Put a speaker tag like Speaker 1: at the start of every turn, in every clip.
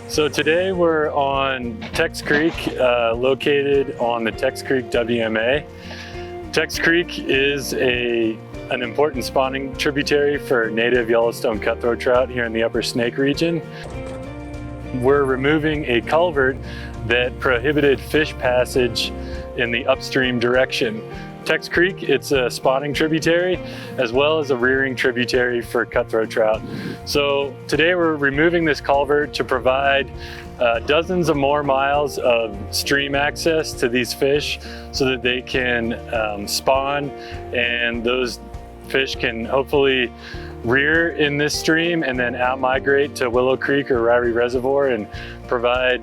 Speaker 1: So today we're on Tex Creek, located on the Tex Creek WMA. Tex Creek is an important spawning tributary for native Yellowstone cutthroat trout here in the upper Snake region. We're removing a culvert that prohibited fish passage in the upstream direction. Tex Creek, it's a spawning tributary as well as a rearing tributary for cutthroat trout. So today we're removing this culvert to provide dozens of more miles of stream access to these fish so that they can spawn, and those fish can hopefully rear in this stream and then out-migrate to Willow Creek or Ryrie Reservoir and provide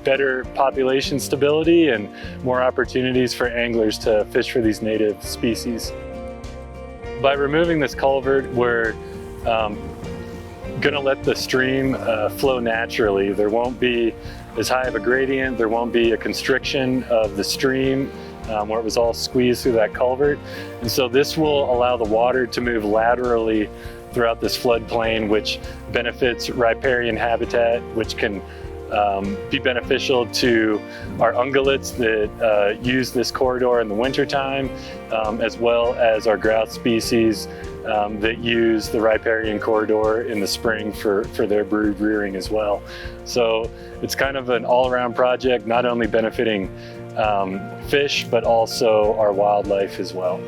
Speaker 1: better population stability and more opportunities for anglers to fish for these native species. By removing this culvert, we're gonna let the stream flow naturally. There won't be as high of a gradient, there won't be a constriction of the stream where it was all squeezed through that culvert. And so this will allow the water to move laterally throughout this floodplain, which benefits riparian habitat, which can be beneficial to our ungulates that use this corridor in the wintertime, as well as our grouse species that use the riparian corridor in the spring for their brood rearing as well. So it's kind of an all-around project, not only benefiting fish, but also our wildlife as well.